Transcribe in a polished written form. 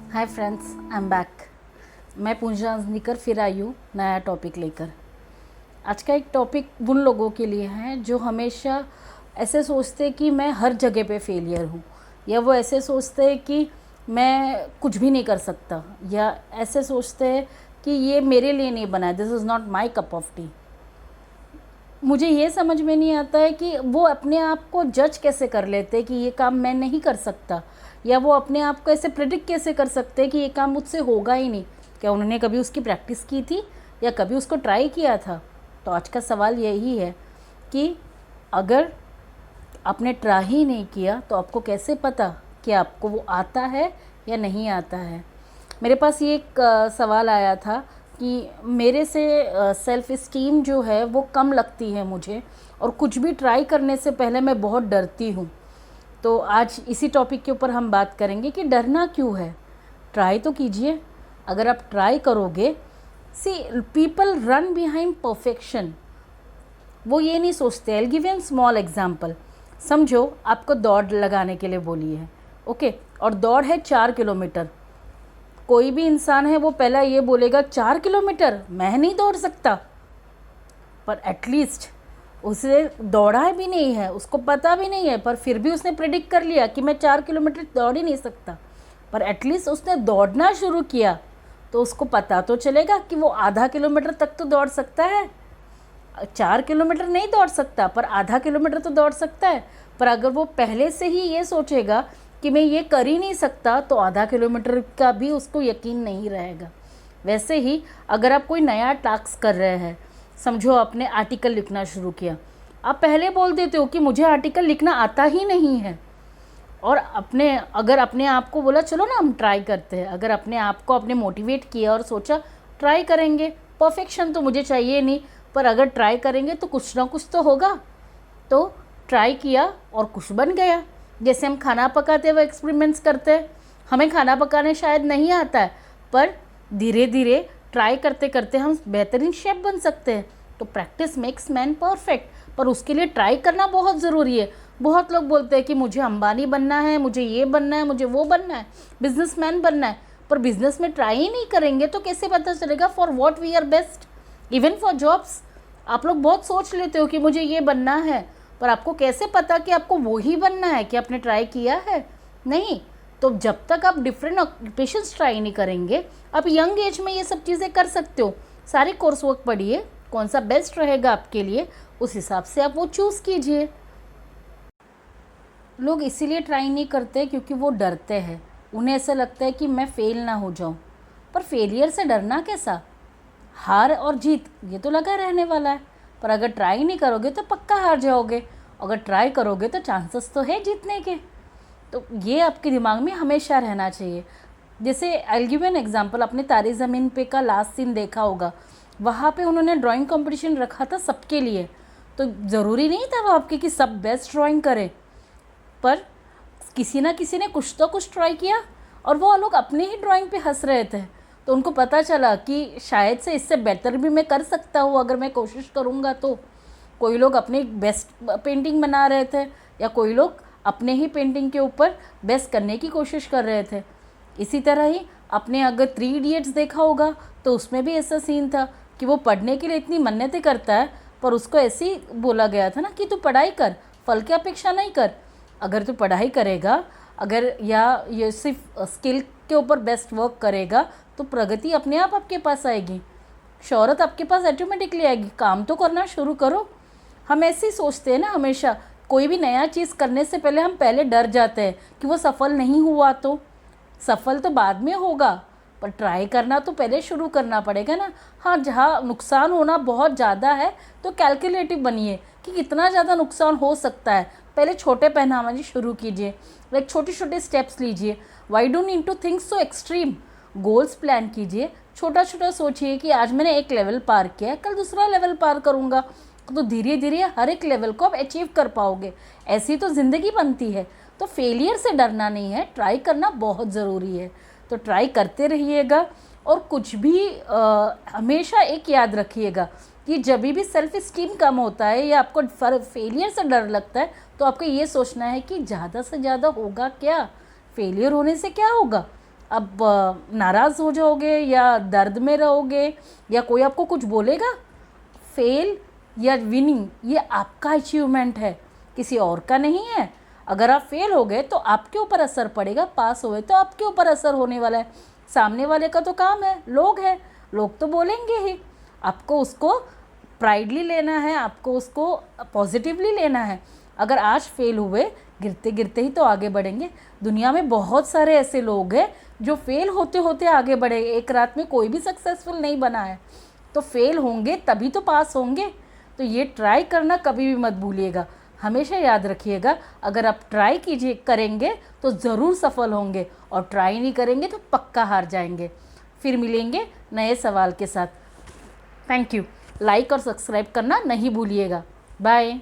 Hi friends, I am back. मैं पूजा निकर फिर आई हूँ नया टॉपिक लेकर। आज का एक टॉपिक उन लोगों के लिए है जो हमेशा ऐसे सोचते हैं कि मैं हर जगह पे फेलियर हूँ, या वो ऐसे सोचते हैं कि मैं कुछ भी नहीं कर सकता, या ऐसे सोचते हैं कि ये मेरे लिए नहीं बना है, this is not my cup of T. मुझे ये समझ में नहीं आता है कि वो अपने आप को जज कैसे कर लेते कि ये काम मैं नहीं कर सकता, या वो अपने आप को ऐसे प्रिडिक्ट कैसे कर सकते हैं कि ये काम मुझसे होगा ही नहीं। क्या उन्होंने कभी उसकी प्रैक्टिस की थी या कभी उसको ट्राई किया था? तो आज का सवाल यही है कि अगर आपने ट्राई ही नहीं किया तो आपको कैसे पता कि आपको वो आता है या नहीं आता है। मेरे पास ये एक सवाल आया था कि मेरे से सेल्फ़ इस्टीम जो है वो कम लगती है मुझे, और कुछ भी ट्राई करने से पहले मैं बहुत डरती हूँ। तो आज इसी टॉपिक के ऊपर हम बात करेंगे कि डरना क्यों है। ट्राई तो कीजिए। अगर आप ट्राई करोगे, see people run behind perfection. वो ये नहीं सोचते। I will give an small example. समझो आपको दौड़ लगाने के लिए बोली है, ओके, और दौड़ है 4 किलोमीटर। कोई भी इंसान है वो पहला ये बोलेगा 4 किलोमीटर मैं नहीं दौड़ सकता, पर एटलीस्ट उसे दौड़ा भी नहीं है, उसको पता भी नहीं है, पर फिर भी उसने प्रिडिक्ट कर लिया कि मैं 4 किलोमीटर दौड़ ही नहीं सकता। पर एटलीस्ट उसने दौड़ना शुरू किया तो उसको पता तो चलेगा कि वो आधा किलोमीटर तक तो दौड़ सकता है। 4 किलोमीटर नहीं दौड़ सकता पर आधा किलोमीटर तो दौड़ सकता है। पर अगर वो पहले से ही ये सोचेगा कि मैं ये कर ही नहीं सकता, तो आधा किलोमीटर का भी उसको यकीन नहीं रहेगा। वैसे ही अगर आप कोई नया टास्क कर रहे हैं, समझो आपने आर्टिकल लिखना शुरू किया, आप पहले बोल देते हो कि मुझे आर्टिकल लिखना आता ही नहीं है, और अगर अपने आप को बोला चलो ना हम ट्राई करते हैं, अगर अपने आप को आपने मोटिवेट किया और सोचा ट्राई करेंगे, परफेक्शन तो मुझे चाहिए नहीं, पर अगर ट्राई करेंगे तो कुछ ना कुछ तो होगा। तो ट्राई किया और कुछ बन गया। जैसे हम खाना पकाते हुए एक्सपेरिमेंट्स करते हैं, हमें खाना पकाने शायद नहीं आता है, पर धीरे धीरे ट्राई करते करते हम बेहतरीन शेफ बन सकते हैं। तो प्रैक्टिस मेक्स मैन परफेक्ट, पर उसके लिए ट्राई करना बहुत ज़रूरी है। बहुत लोग बोलते हैं कि मुझे अंबानी बनना है, मुझे ये बनना है, मुझे वो बनना है, बिजनेसमैन बनना है, पर बिजनेस में ट्राई ही नहीं करेंगे तो कैसे पता चलेगा for what we are best. Even for jobs आप लोग बहुत सोच लेते हो कि मुझे ये बनना है, पर आपको कैसे पता कि आपको वो ही बनना है? कि आपने ट्राई किया है? नहीं। तो जब तक आप डिफरेंट ऑक्यूपेशंस ट्राई नहीं करेंगे, आप यंग एज में ये सब चीज़ें कर सकते हो। सारे कोर्स वर्क पढ़िए, कौन सा बेस्ट रहेगा आपके लिए, उस हिसाब से आप वो चूज़ कीजिए। लोग इसीलिए ट्राई नहीं करते क्योंकि वो डरते हैं। उन्हें ऐसा लगता है कि मैं फ़ेल ना हो जाऊं। पर फेलियर से डरना कैसा? हार और जीत ये तो लगा रहने वाला है, पर अगर ट्राई नहीं करोगे तो पक्का हार जाओगे, अगर ट्राई करोगे तो चांसेस तो है जीतने के। तो ये आपके दिमाग में हमेशा रहना चाहिए। जैसे I will give an example, आपने तारे ज़मीन पे का लास्ट सीन देखा होगा। वहाँ पे उन्होंने ड्राइंग कंपटीशन रखा था सबके लिए, तो ज़रूरी नहीं था वो आपके कि सब बेस्ट ड्राइंग करें, पर किसी ना किसी ने कुछ तो कुछ ट्राई किया, और वो लोग अपने ही ड्राइंग पे हंस रहे थे। तो उनको पता चला कि शायद से इससे बेहतर भी मैं कर सकता हूँ अगर मैं कोशिश करूँगा तो। कोई लोग अपनी बेस्ट पेंटिंग बना रहे थे, या कोई लोग अपने ही पेंटिंग के ऊपर बेस्ट करने की कोशिश कर रहे थे। इसी तरह ही आपने अगर 3 इडियट्स देखा होगा तो उसमें भी ऐसा सीन था कि वो पढ़ने के लिए इतनी मन्नतें करता है, पर उसको ऐसे ही बोला गया था ना कि तू पढ़ाई कर, फल की अपेक्षा नहीं कर। अगर तू पढ़ाई करेगा, अगर या ये सिर्फ स्किल के ऊपर बेस्ट वर्क करेगा, तो प्रगति अपने आप आपके पास आएगी, शोहरत आपके पास ऑटोमेटिकली आएगी। काम तो करना शुरू करो। हम ऐसे ही सोचते हैं ना हमेशा, कोई भी नया चीज़ करने से पहले हम पहले डर जाते हैं कि वो सफल नहीं हुआ तो। सफल तो बाद में होगा, पर ट्राई करना तो पहले शुरू करना पड़ेगा ना। हाँ, जहाँ नुकसान होना बहुत ज़्यादा है तो कैलकुलेटिव बनिए कि कितना ज़्यादा नुकसान हो सकता है। पहले छोटे पैमाने शुरू कीजिए, लाइक छोटे छोटे स्टेप्स लीजिए। Why don't need to think so extreme. Goals plan कीजिए, छोटा छोटा सोचिए कि आज मैंने एक लेवल पार किया है, कल दूसरा लेवल पार करूँगा, तो धीरे धीरे हर एक लेवल को आप अचीव कर पाओगे। ऐसी तो ज़िंदगी बनती है। तो फेलियर से डरना नहीं है, ट्राई करना बहुत ज़रूरी है। तो ट्राई करते रहिएगा, और कुछ भी हमेशा एक याद रखिएगा कि जब भी सेल्फ इस्टीम कम होता है या आपको फेलियर से डर लगता है, तो आपको ये सोचना है कि ज़्यादा से ज़्यादा होगा क्या, फेलियर होने से क्या होगा। अब नाराज़ हो जाओगे या दर्द में रहोगे या कोई आपको कुछ बोलेगा? फेल या विनिंग ये आपका अचीवमेंट है, किसी और का नहीं है। अगर आप फेल हो गए तो आपके ऊपर असर पड़ेगा, पास हो गए तो आपके ऊपर असर होने वाला है। सामने वाले का तो काम है, लोग हैं, लोग तो बोलेंगे ही। आपको उसको प्राइडली लेना है, आपको उसको पॉजिटिवली लेना है। अगर आज फेल हुए, गिरते गिरते ही तो आगे बढ़ेंगे। दुनिया में बहुत सारे ऐसे लोग हैं जो फेल होते होते आगे बढ़े। एक रात में कोई भी सक्सेसफुल नहीं बना है। तो फेल होंगे तभी तो पास होंगे। तो ये ट्राई करना कभी भी मत भूलिएगा। हमेशा याद रखिएगा, अगर आप ट्राई कीजिए करेंगे तो ज़रूर सफल होंगे, और ट्राई नहीं करेंगे तो पक्का हार जाएंगे। फिर मिलेंगे नए सवाल के साथ। Thank you. लाइक और सब्सक्राइब करना नहीं भूलिएगा। बाय।